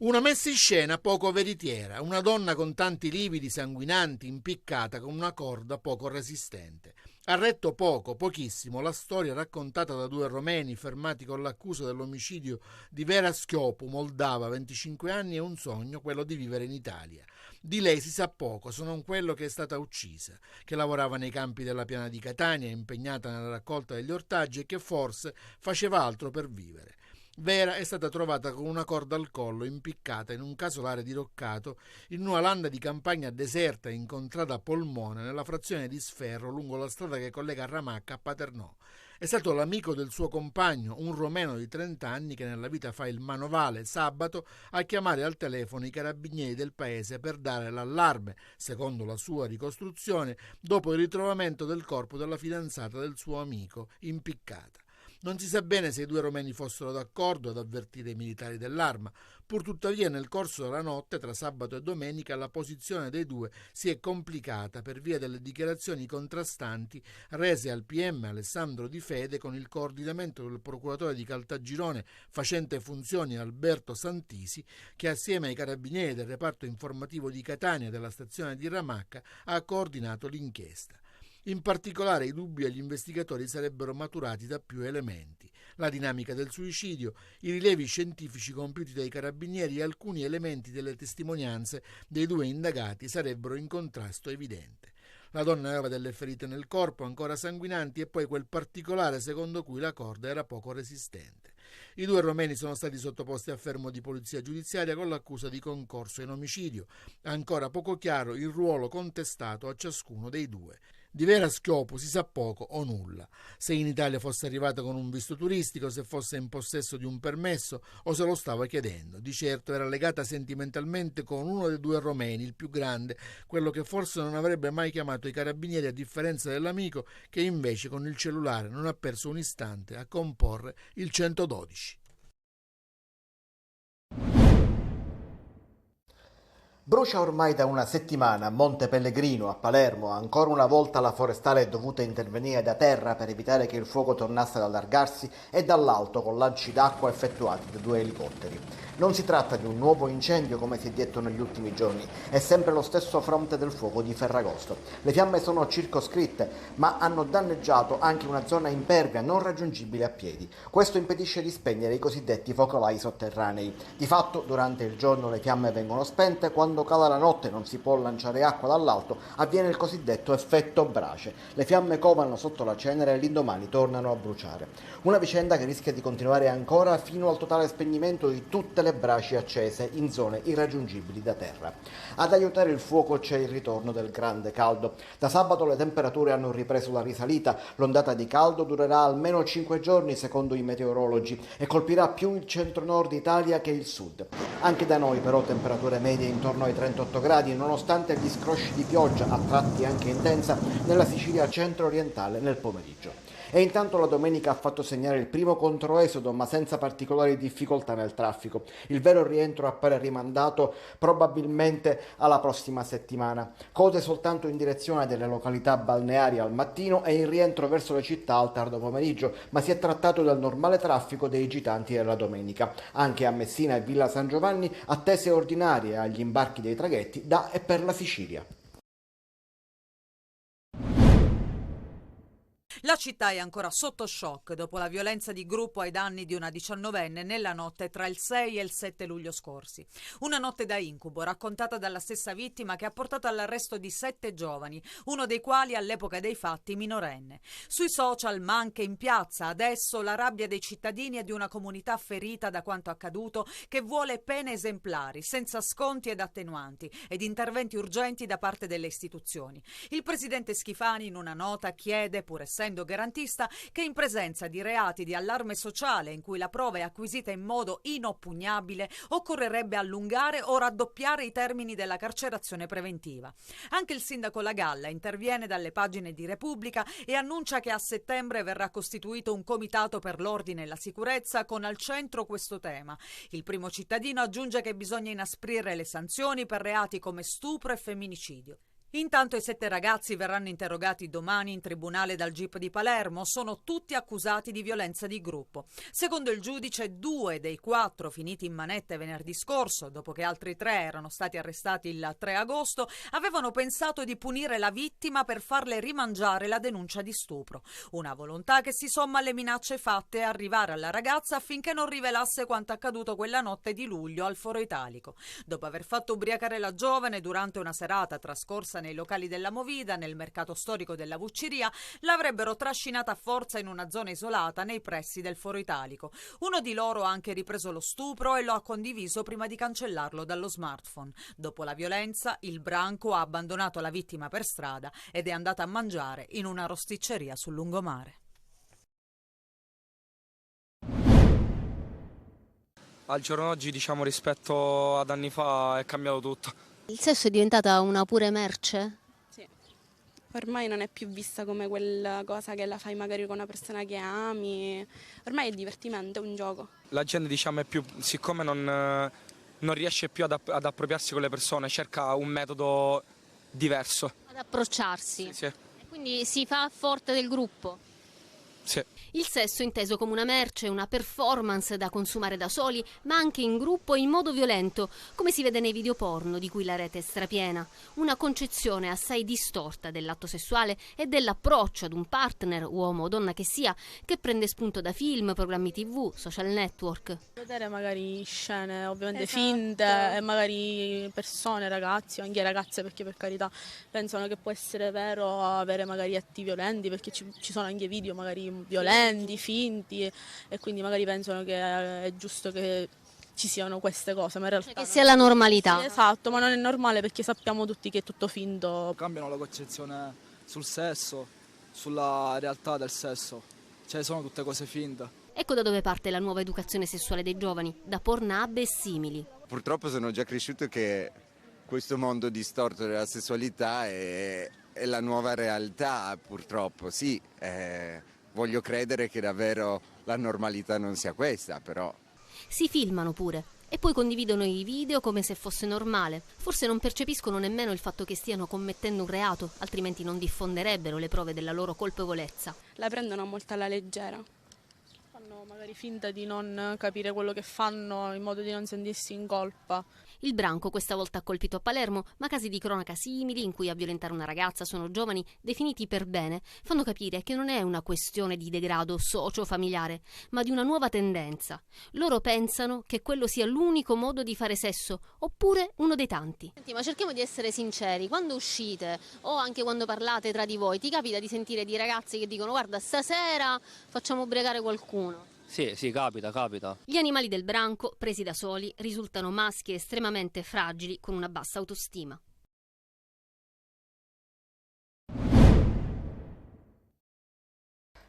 Una messa in scena poco veritiera, una donna con tanti lividi sanguinanti impiccata con una corda poco resistente. Ha retto pochissimo, la storia raccontata da due romeni fermati con l'accusa dell'omicidio di Vera Schiopu, moldava, 25 anni e un sogno, quello di vivere in Italia. Di lei si sa poco, se non quello che è stata uccisa, che lavorava nei campi della Piana di Catania, impegnata nella raccolta degli ortaggi e che forse faceva altro per vivere. Vera è stata trovata con una corda al collo, impiccata in un casolare diroccato in una landa di campagna deserta in contrada Polmone, nella frazione di Sferro, lungo la strada che collega Ramacca a Paternò. È stato l'amico del suo compagno, un romeno di 30 anni che nella vita fa il manovale, sabato, a chiamare al telefono i carabinieri del paese per dare l'allarme, secondo la sua ricostruzione, dopo il ritrovamento del corpo della fidanzata del suo amico, impiccata. Non si sa bene se i due romeni fossero d'accordo ad avvertire i militari dell'arma, pur tuttavia nel corso della notte tra sabato e domenica la posizione dei due si è complicata per via delle dichiarazioni contrastanti rese al PM Alessandro Di Fede con il coordinamento del procuratore di Caltagirone facente funzioni Alberto Santisi, che assieme ai carabinieri del reparto informativo di Catania e della stazione di Ramacca ha coordinato l'inchiesta. In particolare i dubbi agli investigatori sarebbero maturati da più elementi: la dinamica del suicidio, i rilevi scientifici compiuti dai carabinieri e alcuni elementi delle testimonianze dei due indagati sarebbero in contrasto evidente. La donna aveva delle ferite nel corpo ancora sanguinanti e poi quel particolare secondo cui la corda era poco resistente. I due romeni sono stati sottoposti a fermo di polizia giudiziaria con l'accusa di concorso in omicidio. Ancora poco chiaro il ruolo contestato a ciascuno dei due. Di Vera Schiopu si sa poco o nulla: se in Italia fosse arrivata con un visto turistico, se fosse in possesso di un permesso o se lo stava chiedendo. Di certo era legata sentimentalmente con uno dei due romeni, il più grande, quello che forse non avrebbe mai chiamato i carabinieri a differenza dell'amico che invece con il cellulare non ha perso un istante a comporre il 112. Brucia ormai da una settimana a Monte Pellegrino, a Palermo. Ancora una volta la forestale è dovuta intervenire da terra per evitare che il fuoco tornasse ad allargarsi e dall'alto con lanci d'acqua effettuati da 2 elicotteri. Non si tratta di un nuovo incendio come si è detto negli ultimi giorni, è sempre lo stesso fronte del fuoco di Ferragosto. Le fiamme sono circoscritte, ma hanno danneggiato anche una zona impervia non raggiungibile a piedi. Questo impedisce di spegnere i cosiddetti focolai sotterranei. Di fatto, durante il giorno le fiamme vengono spente, quando cala la notte e non si può lanciare acqua dall'alto, avviene il cosiddetto effetto brace. Le fiamme covano sotto la cenere e l'indomani tornano a bruciare. Una vicenda che rischia di continuare ancora fino al totale spegnimento di tutte le braci accese in zone irraggiungibili da terra. Ad aiutare il fuoco c'è il ritorno del grande caldo. Da sabato le temperature hanno ripreso la risalita, l'ondata di caldo durerà almeno 5 giorni secondo i meteorologi e colpirà più il centro-nord Italia che il sud. Anche da noi però temperature medie intorno ai 38 gradi, nonostante gli scrosci di pioggia, a tratti anche intensa, nella Sicilia centro-orientale nel pomeriggio. E intanto la domenica ha fatto segnare il primo controesodo, ma senza particolari difficoltà nel traffico. Il vero rientro appare rimandato probabilmente alla prossima settimana. Code soltanto in direzione delle località balneari al mattino e il rientro verso le città al tardo pomeriggio, ma si è trattato del normale traffico dei gitanti della domenica. Anche a Messina e Villa San Giovanni attese ordinarie agli imbarchi dei traghetti da e per la Sicilia. La città è ancora sotto shock dopo la violenza di gruppo ai danni di una 19enne nella notte tra il 6 e il 7 luglio scorsi. Una notte da incubo raccontata dalla stessa vittima che ha portato all'arresto di 7 giovani, uno dei quali all'epoca dei fatti minorenne. Sui social ma anche in piazza adesso la rabbia dei cittadini e di una comunità ferita da quanto accaduto che vuole pene esemplari, senza sconti ed attenuanti ed interventi urgenti da parte delle istituzioni. Il presidente Schifani in una nota chiede, pur essendo garantista, che in presenza di reati di allarme sociale in cui la prova è acquisita in modo inoppugnabile occorrerebbe allungare o raddoppiare i termini della carcerazione preventiva. Anche il sindaco La Galla interviene dalle pagine di Repubblica e annuncia che a settembre verrà costituito un comitato per l'ordine e la sicurezza con al centro questo tema. Il primo cittadino aggiunge che bisogna inasprire le sanzioni per reati come stupro e femminicidio. Intanto i 7 ragazzi verranno interrogati domani in tribunale dal GIP di Palermo. Sono tutti accusati di violenza di gruppo. Secondo il giudice, 2 dei 4 finiti in manette venerdì scorso, dopo che altri 3 erano stati arrestati il 3 agosto, avevano pensato di punire la vittima per farle rimangiare la denuncia di stupro. Una volontà che si somma alle minacce fatte e arrivare alla ragazza affinché non rivelasse quanto accaduto quella notte di luglio al Foro Italico. Dopo aver fatto ubriacare la giovane durante una serata trascorsa nei locali della Movida, nel mercato storico della Vucciria, l'avrebbero trascinata a forza in una zona isolata nei pressi del Foro Italico. Uno di loro ha anche ripreso lo stupro e lo ha condiviso prima di cancellarlo dallo smartphone. Dopo la violenza, il branco ha abbandonato la vittima per strada ed è andata a mangiare in una rosticceria sul lungomare. Al giorno d'oggi, rispetto ad anni fa, è cambiato tutto. Il sesso è diventata una pura merce? Sì, ormai non è più vista come quella cosa che la fai magari con una persona che ami, ormai è divertimento, è un gioco. La gente è più, siccome non riesce più ad appropriarsi con le persone, cerca un metodo diverso. Ad approcciarsi? Sì. E quindi si fa forte del gruppo? Sì. Il sesso inteso come una merce, una performance da consumare da soli, ma anche in gruppo e in modo violento, come si vede nei video porno di cui la rete è strapiena. Una concezione assai distorta dell'atto sessuale e dell'approccio ad un partner, uomo o donna che sia, che prende spunto da film, programmi TV, social network. Vedere magari scene ovviamente Esatto. finte e magari persone, ragazzi o anche ragazze, perché per carità pensano che può essere vero avere magari atti violenti, perché ci sono anche video magari violenti, finti, e quindi magari pensano che è giusto che ci siano queste cose, ma in realtà Che sia la normalità. Sì, esatto, ma non è normale perché sappiamo tutti che è tutto finto. Cambiano la concezione sul sesso, sulla realtà del sesso, sono tutte cose finte. Ecco da dove parte la nuova educazione sessuale dei giovani, da Pornhub e simili. Purtroppo sono già cresciuto che questo mondo distorto della sessualità è la nuova realtà, purtroppo, sì. Voglio credere che davvero la normalità non sia questa, però. Si filmano pure e poi condividono i video come se fosse normale. Forse non percepiscono nemmeno il fatto che stiano commettendo un reato, altrimenti non diffonderebbero le prove della loro colpevolezza. La prendono molto alla leggera. Fanno magari finta di non capire quello che fanno in modo di non sentirsi in colpa. Il branco questa volta ha colpito a Palermo, ma casi di cronaca simili in cui a violentare una ragazza sono giovani definiti per bene fanno capire che non è una questione di degrado socio-familiare, ma di una nuova tendenza. Loro pensano che quello sia l'unico modo di fare sesso, oppure uno dei tanti. Senti, ma cerchiamo di essere sinceri, quando uscite o anche quando parlate tra di voi, ti capita di sentire di ragazzi che dicono guarda stasera facciamo ubriacare qualcuno? Sì, capita. Gli animali del branco, presi da soli, risultano maschi estremamente fragili con una bassa autostima.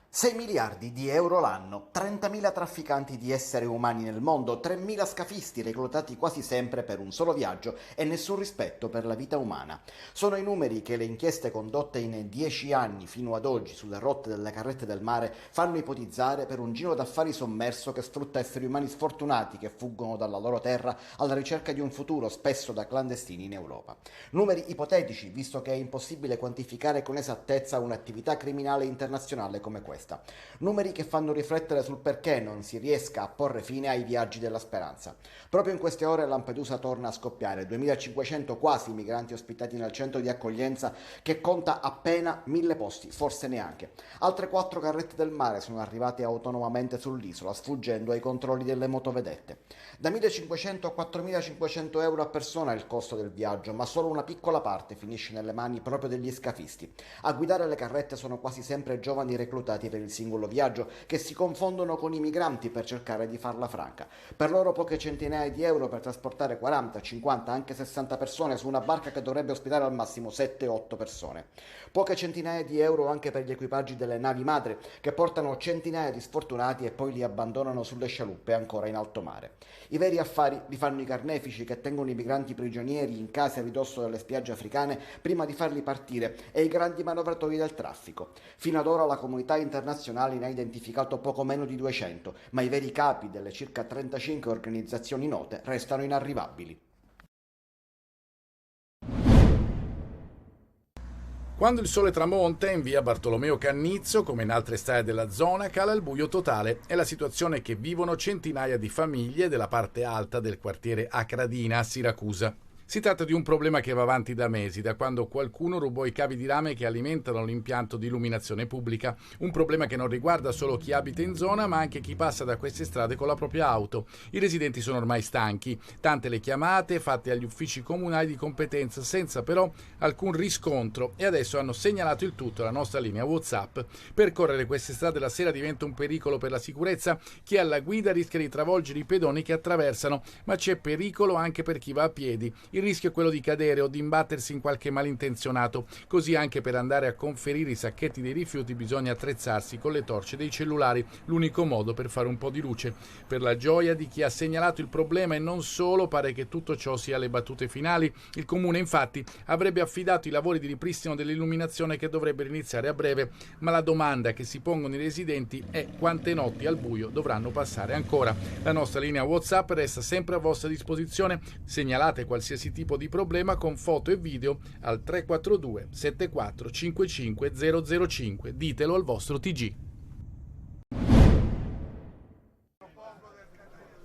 6 miliardi di euro l'anno, 30.000 trafficanti di esseri umani nel mondo, 3.000 scafisti reclutati quasi sempre per un solo viaggio e nessun rispetto per la vita umana. Sono i numeri che le inchieste condotte in 10 anni fino ad oggi sulle rotte delle carrette del mare fanno ipotizzare per un giro d'affari sommerso che sfrutta esseri umani sfortunati che fuggono dalla loro terra alla ricerca di un futuro, spesso da clandestini in Europa. Numeri ipotetici, visto che è impossibile quantificare con esattezza un'attività criminale internazionale come questa. Numeri che fanno riflettere sul perché non si riesca a porre fine ai viaggi della speranza. Proprio in queste ore Lampedusa torna a scoppiare, 2500 quasi migranti ospitati nel centro di accoglienza che conta appena 1000 posti, forse neanche. Altre 4 carrette del mare sono arrivate autonomamente sull'isola, sfuggendo ai controlli delle motovedette. Da 1500 a 4500 euro a persona è il costo del viaggio, ma solo una piccola parte finisce nelle mani proprio degli scafisti. A guidare le carrette sono quasi sempre giovani reclutati per il singolo viaggio, che si confondono con i migranti per cercare di farla franca. Per loro poche centinaia di euro per trasportare 40, 50, anche 60 persone su una barca che dovrebbe ospitare al massimo 7-8 persone. Poche centinaia di euro anche per gli equipaggi delle navi madre, che portano centinaia di sfortunati e poi li abbandonano sulle scialuppe ancora in alto mare. I veri affari li fanno i carnefici che tengono i migranti prigionieri in case a ridosso delle spiagge africane prima di farli partire e i grandi manovratori del traffico. Fino ad ora la comunità internazionale ne ha identificato poco meno di 200, ma i veri capi delle circa 35 organizzazioni note restano inarrivabili. Quando il sole tramonta in via Bartolomeo Cannizzo, come in altre strade della zona, cala il buio totale. È la situazione che vivono centinaia di famiglie della parte alta del quartiere Acradina a Siracusa. Si tratta di un problema che va avanti da mesi, da quando qualcuno rubò i cavi di rame che alimentano l'impianto di illuminazione pubblica. Un problema che non riguarda solo chi abita in zona, ma anche chi passa da queste strade con la propria auto. I residenti sono ormai stanchi, tante le chiamate fatte agli uffici comunali di competenza senza però alcun riscontro, e adesso hanno segnalato il tutto alla nostra linea WhatsApp. Percorrere queste strade la sera diventa un pericolo per la sicurezza. Chi è alla guida rischia di travolgere i pedoni che attraversano, ma c'è pericolo anche per chi va a piedi. Il rischio è quello di cadere o di imbattersi in qualche malintenzionato. Così anche per andare a conferire i sacchetti dei rifiuti bisogna attrezzarsi con le torce dei cellulari, l'unico modo per fare un po' di luce. Per la gioia di chi ha segnalato il problema e non solo, pare che tutto ciò sia le battute finali. Il comune infatti avrebbe affidato i lavori di ripristino dell'illuminazione che dovrebbero iniziare a breve, ma la domanda che si pongono i residenti è quante notti al buio dovranno passare ancora. La nostra linea WhatsApp resta sempre a vostra disposizione. Segnalate qualsiasi tipo di problema con foto e video al 342 74 55 005. Ditelo al vostro TG.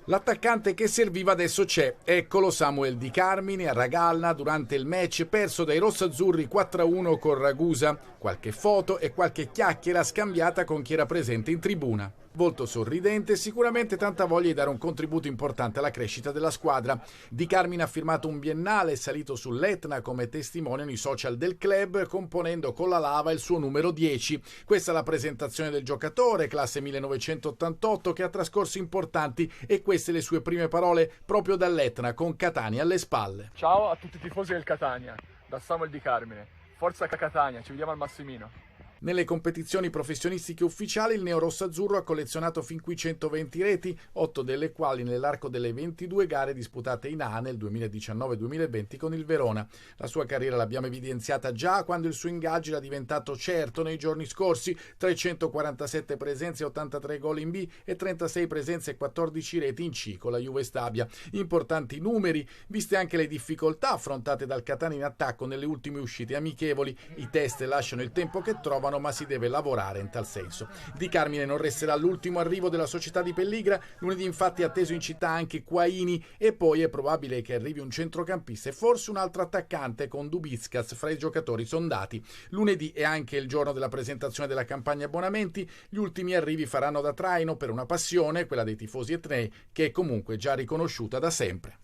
L'attaccante che serviva adesso c'è. Eccolo Samuel Di Carmine a Ragalna durante il match perso dai rossazzurri 4-1 con Ragusa. Qualche foto e qualche chiacchiera scambiata con chi era presente in tribuna. Volto sorridente, sicuramente tanta voglia di dare un contributo importante alla crescita della squadra. Di Carmine ha firmato un biennale e salito sull'Etna, come testimoniano i social del club, componendo con la lava il suo numero 10. Questa è la presentazione del giocatore, classe 1988, che ha trascorsi importanti, e queste le sue prime parole proprio dall'Etna, con Catania alle spalle. Ciao a tutti i tifosi del Catania, da Samuel Di Carmine. Forza Catania, ci vediamo al Massimino. Nelle competizioni professionistiche ufficiali il neorossazzurro ha collezionato fin qui 120 reti, 8 delle quali nell'arco delle 22 gare disputate in A nel 2019-2020 con il Verona. La sua carriera l'abbiamo evidenziata già quando il suo ingaggio era diventato certo nei giorni scorsi: 347 presenze, 83 gol in B e 36 presenze e 14 reti in C con la Juve Stabia. Importanti numeri, viste anche le difficoltà affrontate dal Catania in attacco nelle ultime uscite amichevoli. I test lasciano il tempo che trovano, ma si deve lavorare in tal senso. Di Carmine non resterà l'ultimo arrivo della società di Pelligra. Lunedì infatti è atteso in città anche Quaini, e poi è probabile che arrivi un centrocampista e forse un altro attaccante, con Dubickas fra i giocatori sondati. Lunedì è anche il giorno della presentazione della campagna abbonamenti. Gli ultimi arrivi faranno da traino per una passione, quella dei tifosi etnei, che è comunque già riconosciuta da sempre.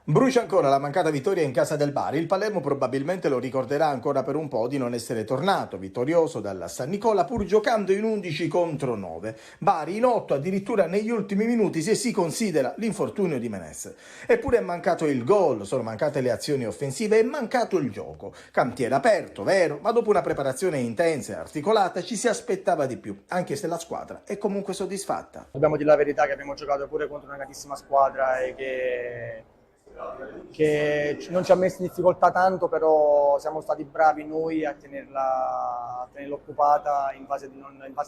Brucia ancora la mancata vittoria in casa del Bari. Il Palermo probabilmente lo ricorderà ancora per un po' di non essere tornato vittorioso dalla San Nicola, pur giocando in 11 contro 9. Bari in 8 addirittura negli ultimi minuti, se si considera l'infortunio di Menez. Eppure è mancato il gol, sono mancate le azioni offensive, è mancato il gioco. Cantiere aperto, vero, ma dopo una preparazione intensa e articolata ci si aspettava di più, anche se la squadra è comunque soddisfatta. Dobbiamo dire la verità che abbiamo giocato pure contro una grandissima squadra e che non ci ha messo in difficoltà tanto, però siamo stati bravi noi a tenerla occupata in fase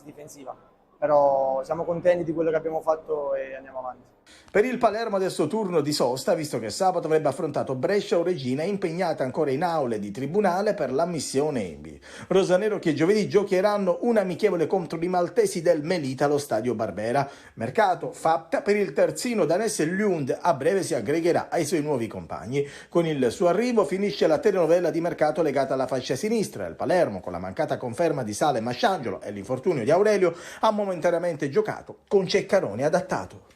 difensiva. Però siamo contenti di quello che abbiamo fatto e andiamo avanti. Per il Palermo adesso turno di sosta, visto che sabato avrebbe affrontato Brescia o Regina, impegnata ancora in aule di tribunale per l'ammissione in B. Rosanero che giovedì giocheranno un amichevole contro i maltesi del Melita allo stadio Barbera. Mercato fatta per il terzino danese Lund, a breve si aggregherà ai suoi nuovi compagni. Con il suo arrivo finisce la telenovela di mercato legata alla fascia sinistra. Il Palermo, con la mancata conferma di Sale Masciangelo e l'infortunio di Aurelio, ha momentaneamente giocato con Ceccaroni adattato.